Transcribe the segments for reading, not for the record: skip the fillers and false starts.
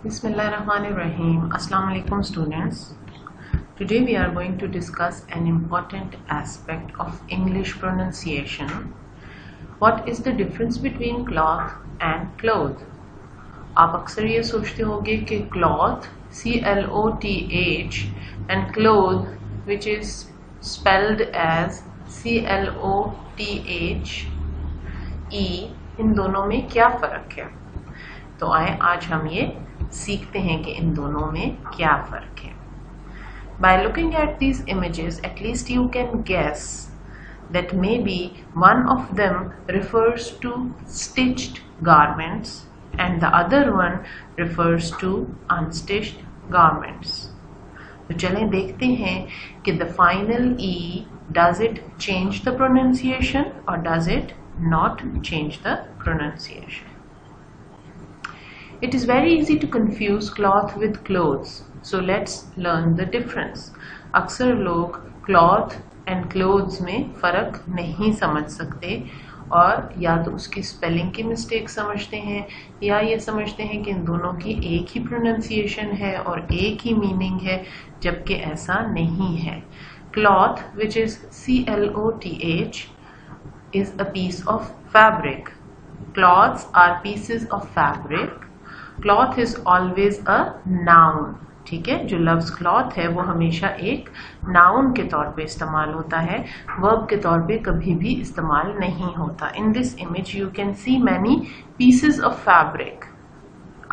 Bismillahirrahmanirrahim. Assalamu alaikum students. Today we are going to discuss an important aspect of English pronunciation. What is the difference between cloth and cloth? आप अक्सर ये सोचते होंगे कि cloth C-L-O-T-H and cloth which is spelled as C-L-O-T-H-E इन दोनों में क्या फर्क है। तो आए आज हम ये सीखते हैं कि इन दोनों में क्या फर्क है। By looking at these images, at least you can guess that maybe one of them refers to stitched garments and the other one refers to unstitched garments. तो चलें देखते हैं कि the final E, does it change the pronunciation or does it not change the pronunciation? It is very easy to confuse cloth with clothes. So let's learn the difference. अक्सर लोग cloth and clothes में फ़र्क नहीं समझ सकते और या तो उसकी स्पेलिंग की मिस्टेक समझते हैं या ये समझते हैं कि इन दोनों की एक ही प्रोनाउंसिएशन है और एक ही मीनिंग है, जबकि ऐसा नहीं है। Cloth, which is C-L-O-T-H, is a piece of fabric. Cloths are pieces of fabric. Cloth is always a noun. ठीक है, जो लफ्ज क्लॉथ है वो हमेशा एक नाउन के तौर पे इस्तेमाल होता है, वर्ब के तौर पे कभी भी इस्तेमाल नहीं होता। In this image you can see many pieces of fabric,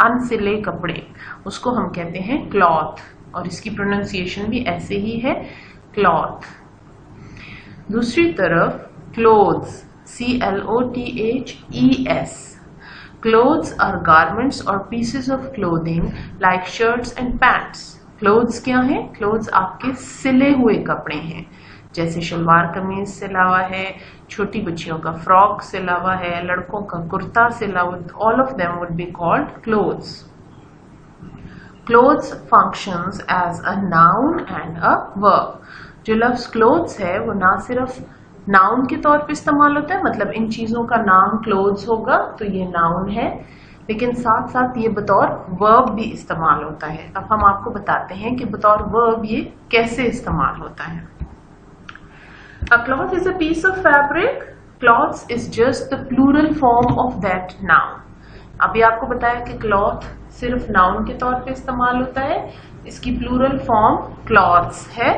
अनसिले कपड़े, उसको हम कहते हैं क्लॉथ और इसकी प्रोनाउंसिएशन भी ऐसे ही है, क्लॉथ। दूसरी तरफ clothes, C-L-O-T-H-E-S. Clothes are garments or pieces of clothing like shirts and pants. Clothes क्या है? Clothes आपके सिले हुए कपड़े हैं, जैसे शलवार कमीज सिला हुआ है, छोटी बच्चियों का फ्रॉक सिला हुआ है, लड़कों का कुर्ता सिला हुआ, all of them would be called clothes. Clothes functions as a noun and a verb. जो लफ्ज clothes है वो ना सिर्फ नाउन के तौर पे इस्तेमाल होता है, मतलब इन चीजों का नाम क्लोथ्स होगा तो ये नाउन है, लेकिन साथ साथ ये बतौर वर्ब भी इस्तेमाल होता है। अब हम आपको बताते हैं कि बतौर वर्ब ये कैसे इस्तेमाल होता है। A cloth is a piece of fabric. Cloths is just the plural form of that noun. अभी आपको बताया कि क्लॉथ सिर्फ नाउन के तौर पे इस्तेमाल होता है, इसकी प्लूरल फॉर्म क्लॉथ्स है।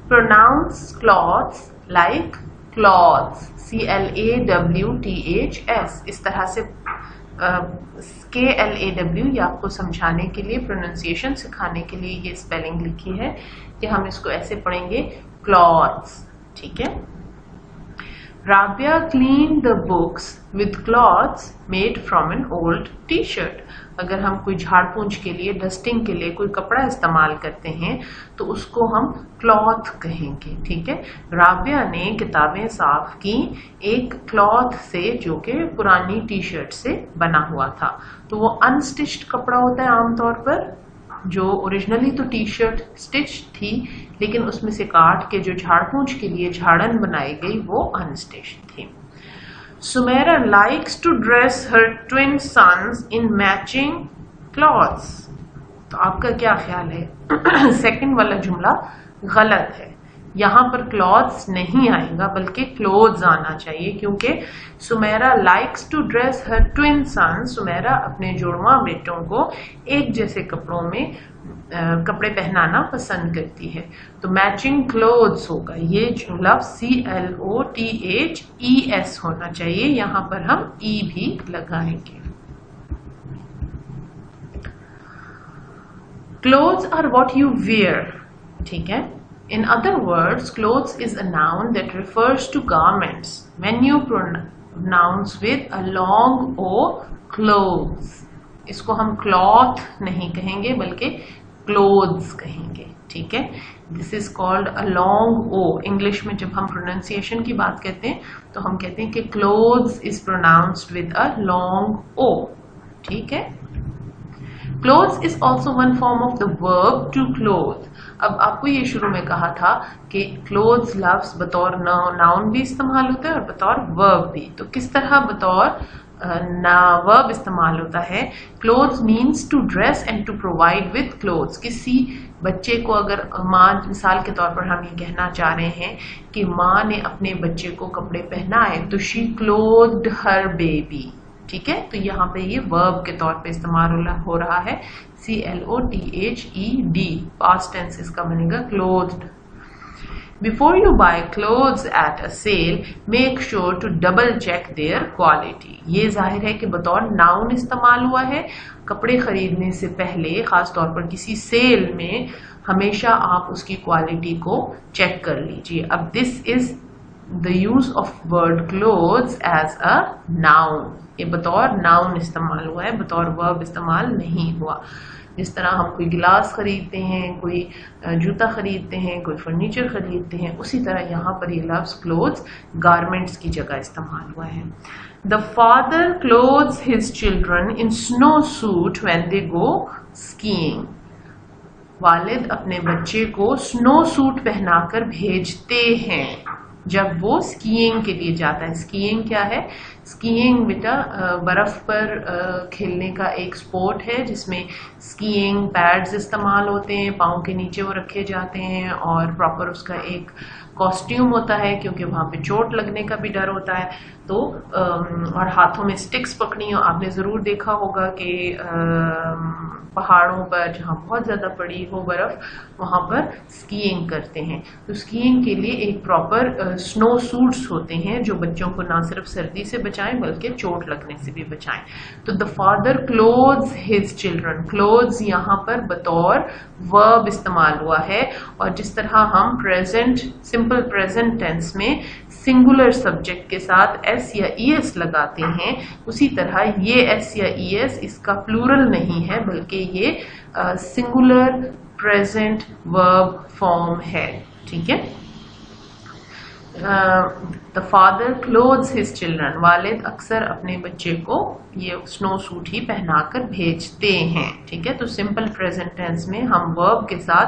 Pronounce cloths like cloths, C-L-A-W-T-H-S। इस तरह से K-L-A-W ये आपको समझाने के लिए, प्रोनाउंसिएशन सिखाने के लिए ये स्पेलिंग लिखी है कि हम इसको ऐसे पढ़ेंगे cloths, ठीक है। Rabia cleaned the books with cloths made from an old T-shirt. अगर हम कोई झाड़ पोंछ के लिए, डस्टिंग के लिए कोई कपड़ा इस्तेमाल करते हैं तो उसको हम क्लॉथ कहेंगे, ठीक है। राबिया ने किताबें साफ की एक क्लॉथ से जो कि पुरानी टी शर्ट से बना हुआ था। तो वो अनस्टिच्ड कपड़ा होता है आमतौर पर, जो ओरिजिनली तो टी शर्ट स्टिच थी लेकिन उसमें से काट के जो झाड़ पोंछ के लिए झाड़न बनाई गई वो अनस्टिच्ड थी। Sumaira likes to dress her twin sons in matching clothes. तो आपका क्या ख्याल है? सेकंड वाला जुमला गलत है, यहाँ पर क्लॉथ्स नहीं आएगा बल्कि क्लोथ्स आना चाहिए, क्योंकि Sumera likes to dress her twin sons, Sumera अपने जुड़वा बेटों को एक जैसे कपड़ों में कपड़े पहनाना पसंद करती है। तो मैचिंग क्लोथ्स होगा, ये लफ्ज C-L-O-T-H-E-S होना चाहिए, यहाँ पर हम E भी लगाएंगे। Clothes are what you wear, ठीक है। In other words, clothes is a noun that refers to garments. When you pronounce with a long O, clothes, इसको हम cloth नहीं कहेंगे बल्कि clothes कहेंगे, ठीक है। This is called a long O. English में जब हम प्रोनाउंसिएशन की बात करते हैं तो हम कहते हैं कि clothes is pronounced with a long O, ठीक है। Clothes is also one form of the verb to clothe. अब आपको ये शुरू में कहा था कि clothes लफ्ज बतौर नाउन भी इस्तेमाल होता है और बतौर वर्ब भी। तो किस तरह बतौर ना वर्ब इस्तेमाल होता है। Clothes means to dress and to provide with clothes. किसी बच्चे को अगर माँ, मिसाल के तौर पर हम ये कहना चाह रहे हैं कि माँ ने अपने बच्चे को कपड़े पहनाए, तो शी क्लोथ्ड हर बेबी। ठीक है, तो यहाँ पे ये वर्ब के तौर पे इस्तेमाल हो रहा है, CLOTHED, पास्ट टेंस इसका बनेगा clothed. Before you buy clothes at a sale, make sure to double check their quality. ये जाहिर है कि बतौर नाउन इस्तेमाल हुआ है। कपड़े खरीदने से पहले, खास तौर पर किसी सेल में, हमेशा आप उसकी क्वालिटी को चेक कर लीजिए। अब this is the use of word clothes as a noun. ये बतौर नाउन इस्तेमाल हुआ है, बतौर वर्ब इस्तेमाल नहीं हुआ। जिस तरह हम कोई गिलास खरीदते हैं, कोई जूता खरीदते हैं, कोई फर्नीचर खरीदते हैं, उसी तरह यहाँ पर ये लफ्ज क्लोथ्स गारमेंट्स की जगह इस्तेमाल हुआ है। The father clothes his children in snow suit when they go skiing. वालिद अपने बच्चे को स्नो सूट पहनाकर भेजते हैं जब वो स्कीइंग के लिए जाता है। स्कीइंग क्या है? स्कीइंग बेटा बर्फ पर खेलने का एक स्पोर्ट है जिसमें स्कीइंग पैड्स इस्तेमाल होते हैं, पाँव के नीचे वो रखे जाते हैं और प्रॉपर उसका एक कॉस्ट्यूम होता है क्योंकि वहां पे चोट लगने का भी डर होता है। तो और हाथों में स्टिक्स पकड़ी हो। आपने जरूर देखा होगा कि पहाड़ों पर जहाँ बहुत ज्यादा पड़ी हो बर्फ, वहां पर स्कीइंग करते हैं। तो स्कीइंग के लिए एक प्रॉपर स्नो सूट्स होते हैं जो बच्चों को ना सिर्फ सर्दी से बचाएं बल्कि चोट लगने से भी बचाएं। तो the father clothes his children. Clothes यहाँ पर बतौर वर्ब इस्तेमाल हुआ है और जिस तरह हम प्रेजेंट, सिंपल प्रेजेंट टेंस में सिंगुलर सब्जेक्ट के साथ एस या ईएस लगाते हैं, उसी तरह ये एस या ईएस इसका प्लूरल नहीं है बल्कि ये सिंगुलर प्रेजेंट वर्ब फॉर्म है। ठीक है। The father clothes his children. वालिद अक्सर अपने बच्चे को ये स्नो सूट ही पहनाकर भेजते हैं। ठीक है। तो सिंपल प्रेजेंट टेंस में हम वर्ब के साथ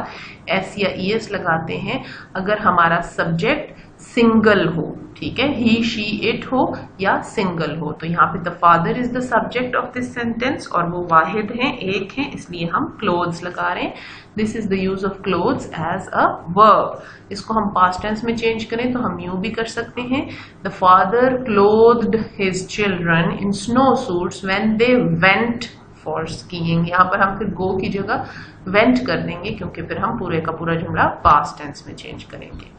एस या ईएस लगाते हैं अगर हमारा सब्जेक्ट सिंगल हो। ठीक है, ही शी इट हो या सिंगल हो। तो यहाँ पे the father is the subject of this sentence और वो वाहिद हैं, एक हैं, इसलिए हम क्लोथ्स लगा रहे हैं। This is the use of clothes as a verb. इसको हम पास्ट टेंस में चेंज करें तो हम यूं भी कर सकते हैं, the father clothed his children in snow suits when they went for skiing. यहाँ पर हम फिर गो की जगह वेंट कर देंगे क्योंकि फिर हम पूरे का पूरा जुमला पास्ट टेंस में चेंज करेंगे।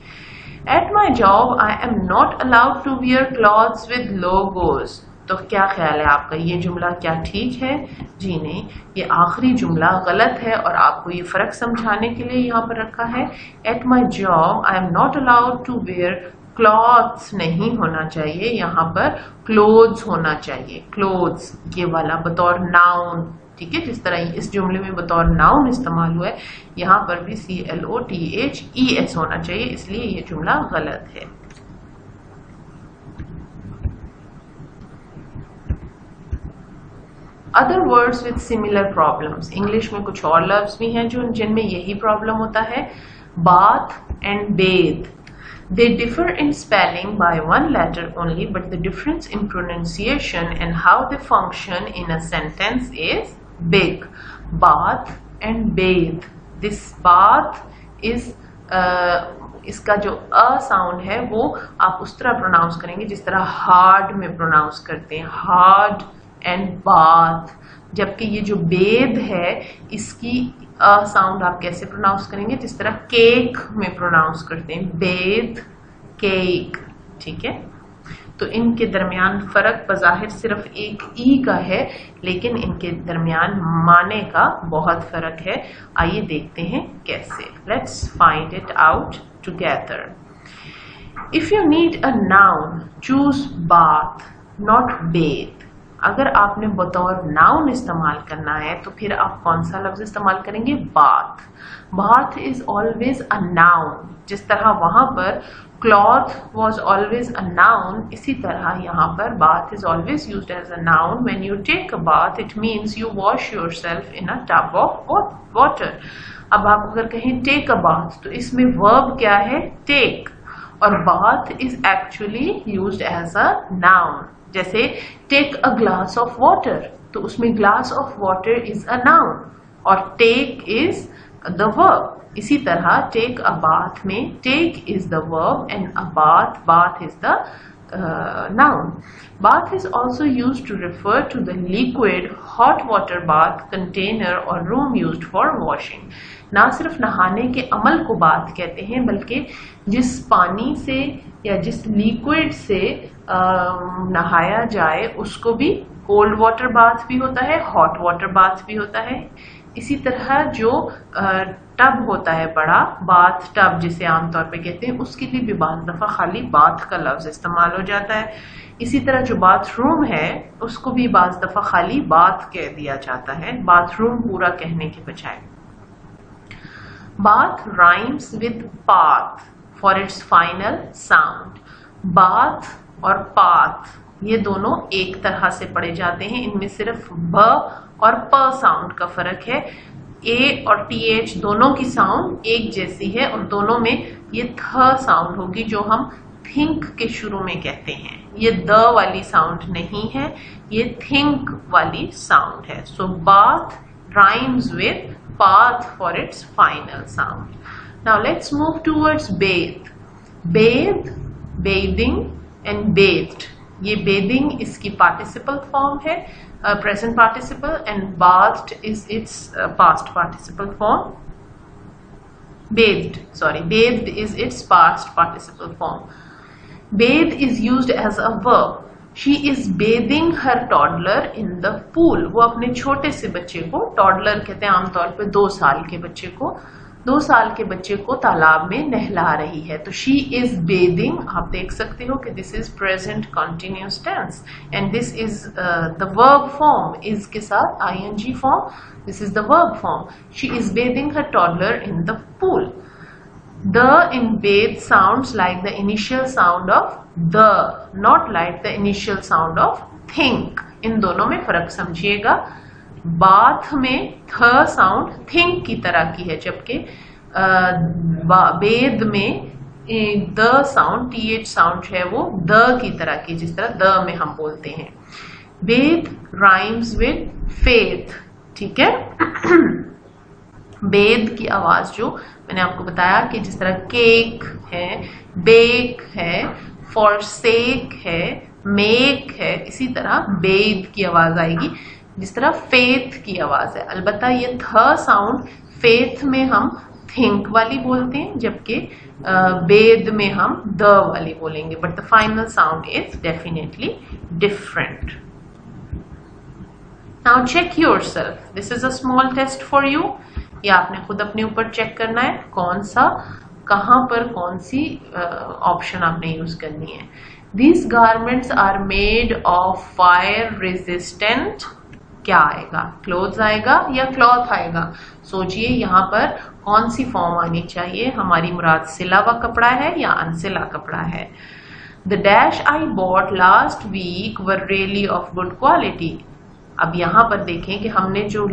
At my job, I am not allowed to wear clothes with logos. तो क्या ख्याल है आपका, ये जुमला क्या ठीक है? जी नहीं, ये आखिरी जुमला गलत है और आपको ये फर्क समझाने के लिए यहाँ पर रखा है। At my job, I am not allowed to wear clothes नहीं होना चाहिए, यहाँ पर clothes होना चाहिए। clothes ये वाला बतौर नाउन। ठीक है, जिस तरह इस जुमले में बतौर नाउन इस्तेमाल हुआ है, यहाँ पर भी CLOTHES होना चाहिए, इसलिए ये जुमला गलत है। Other words with similar problems. English में कुछ और लफ्ज भी हैं जो जिनमें यही प्रॉब्लम होता है। Bath and Beth. They differ in spelling by one letter only, but the difference in pronunciation and how they function in a sentence is big. Bath and bathe. This bath is इसका जो a sound है वो आप उस तरह pronounce करेंगे जिस तरह हार्ड में प्रोनाउंस करते हैं, हार्ड एंड बाथ। जबकि ये जो बेद है इसकी अ साउंड आप कैसे प्रोनाउंस करेंगे, जिस तरह केक में प्रोनाउंस करते हैं, बेद केक। ठीक है, तो इनके दरमियान फर्क बज़ाहिर सिर्फ एक ई का है, लेकिन इनके दरमियान माने का बहुत फर्क है। आइए देखते हैं कैसे। Let's find it out together. If you need a noun, choose bath not Beth. अगर आपने बतौर नाउन इस्तेमाल करना है तो फिर आप कौन सा लफ्ज इस्तेमाल करेंगे? Bath. Bath is always a noun. जिस तरह वहां पर cloth was always a noun, इसी तरह यहाँ पर bath is always used as a noun. When you take a bath it means you wash yourself in a tub of water. अब आप अगर कहें टेक अ बाथ तो इसमें वर्ब क्या है? टेक। और bath is actually used as a noun. जैसे take a glass of water, तो उसमें glass of water is a noun और टेक इज द वर्ब। इसी तरह टेक अ बाथ में take is the verb and a bath is the noun. Bath is also used to refer to the liquid hot water bath container or room used for washing. ना सिर्फ नहाने के अमल को bath कहते हैं, बल्कि जिस पानी से या जिस लिक्विड से नहाया जाए उसको भी कोल्ड वाटर बाथ भी होता है, हॉट वाटर बाथ भी होता है। इसी तरह जो टब होता है बड़ा, बाथ टब जिसे आमतौर पे कहते हैं, उसके लिए भी बाज़ दफा खाली बाथ का लफ्ज इस्तेमाल हो जाता है। इसी तरह जो बाथरूम है उसको भी बाज़ दफा खाली बाथ कह दिया जाता है, बाथरूम पूरा कहने के बजाय। Bath rhymes with path for its final sound. Bath और पाथ ये दोनों एक तरह से पढ़े जाते हैं, इनमें सिर्फ ब और प साउंड का फर्क है। ए और टीएच दोनों की साउंड एक जैसी है और दोनों में ये थ साउंड होगी जो हम थिंक के शुरू में कहते हैं। ये द वाली साउंड नहीं है, ये थिंक वाली साउंड है। So bath rhymes with path for its final sound. Now let's move towards bathe. Bathe, bathing and bathed. ये बेदिंग इसकी पार्टिसिपल फॉर्म है, present participle, and bathed is its past participle form. Bathed is its past participle form. Bathe is used as a verb. She is bathing her toddler in the pool. वो अपने छोटे से बच्चे को, toddler कहते हैं आमतौर पे 2 साल के बच्चे को, 2 साल के बच्चे को तालाब में नहला रही है। तो she is bathing, आप देख सकते हो कि this is present continuous tense and this is the verb form, is के साथ ing form, this is the verb form. She is bathing her toddler in the pool. The in bathe sounds like the initial sound of the, not like the initial sound of think. इन दोनों में फर्क समझिएगा। Bath में थ sound think की तरह की है, जबकि बेद में द साउंड टीएच साउंड है वो द की तरह की, जिस तरह द में हम बोलते हैं। बेद राइम्स विद फेथ, ठीक है। बेद की आवाज जो मैंने आपको बताया कि जिस तरह केक है, बेक है, फॉरसेक है, मेक है, इसी तरह बेद की आवाज आएगी जिस तरह फेथ की आवाज है। अलबत्ता ये थ साउंड फेथ में हम थिंक वाली बोलते हैं, जबकि बेद में हम द वाली बोलेंगे, but the final sound is definitely different. Now check yourself, this is a small test for you. ये आपने खुद अपने ऊपर चेक करना है कौन सा, कहां पर कौन सी ऑप्शन आपने यूज करनी है। These garments are made of fire resistant, क्या आएगा, क्लोथ्स आएगा या क्लॉथ आएगा? सोचिए यहाँ पर कौन सी फॉर्म आनी चाहिए। हमारी मुराद सिला हुआ कपड़ा है या अनसिला कपड़ा है। The dash I bought last week were really of good quality. अब यहाँ पर देखें कि हमने जो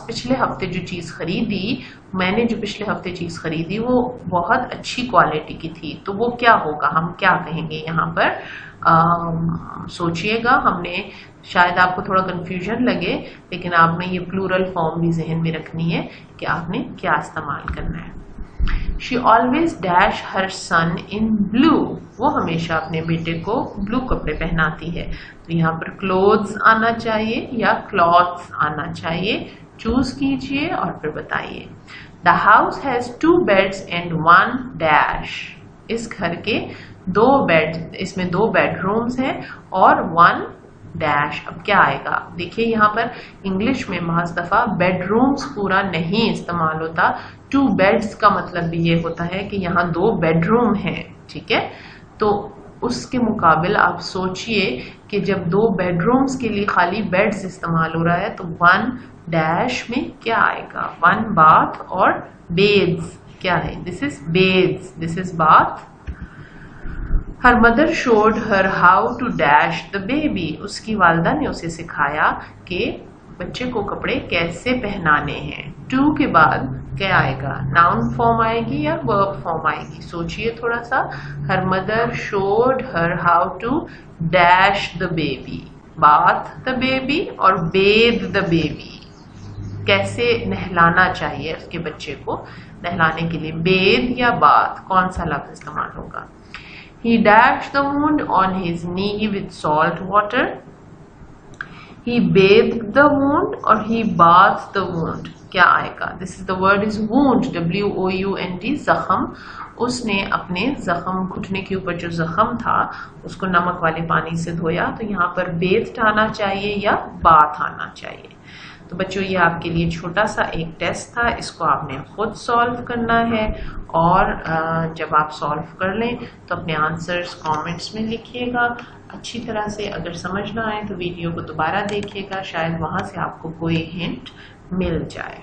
पिछले हफ्ते जो चीज खरीदी, मैंने जो पिछले हफ्ते चीज खरीदी वो बहुत अच्छी क्वालिटी की थी, तो वो क्या होगा, हम क्या कहेंगे यहाँ पर? सोचिएगा। हमने शायद आपको थोड़ा कंफ्यूजन लगे, लेकिन आपने ये प्लूरल फॉर्म भी जहन में रखनी है कि आपने क्या इस्तेमाल करना है। She always dash her son in blue. वो हमेशा अपने बेटे को ब्लू कपड़े पहनाती है। तो यहाँ पर क्लोथ्स आना चाहिए या क्लॉथ्स आना चाहिए, चूज कीजिए और फिर बताइए। The house has 2 beds and 1 dash. इस घर के 2 बेड, इसमें 2 बेडरूम्स हैं और 1 डैश। अब क्या आएगा? देखिए यहाँ पर इंग्लिश में महज दफा बेडरूम्स पूरा नहीं इस्तेमाल होता। 2 बेड्स का मतलब भी ये होता है कि यहाँ 2 बेडरूम हैं, ठीक है। तो उसके मुकाबिल आप सोचिए कि जब 2 बेडरूम्स के लिए खाली बेड्स इस्तेमाल हो रहा है तो 1 डैश में क्या आएगा? 1 बाथ और बेड्स क्या है? This is beds, this is bath. Her mother showed her how to dash the baby. उसकी वालदा ने उसे सिखाया कि बच्चे को कपड़े कैसे पहनाने हैं। 2 के बाद क्या आएगा, नाउन फॉर्म आएगी या वर्ब फॉर्म आएगी? सोचिए थोड़ा सा। Her mother showed her how to dash the baby, bath the baby और बेद द बेबी, कैसे नहलाना चाहिए उसके बच्चे को। नहलाने के लिए बेद या बाथ, कौन सा लफ्ज इस्तेमाल होगा? He dashed the wound on his knee with salt water. He bathed the wound or he bathed the wound, क्या आएगा? This is the word is wound, W-O-U-N-D, जख्म। उसने अपने जख्म, घुटने के ऊपर जो जख्म था उसको नमक वाले पानी से धोया, तो यहाँ पर बेथ आना चाहिए या बाथ आना चाहिए। तो बच्चों ये आपके लिए छोटा सा एक टेस्ट था, इसको आपने खुद सॉल्व करना है और जब आप सॉल्व कर लें तो अपने आंसर्स कमेंट्स में लिखिएगा अच्छी तरह से। अगर समझ ना आए तो वीडियो को दोबारा देखिएगा, शायद वहां से आपको कोई हिंट मिल जाए।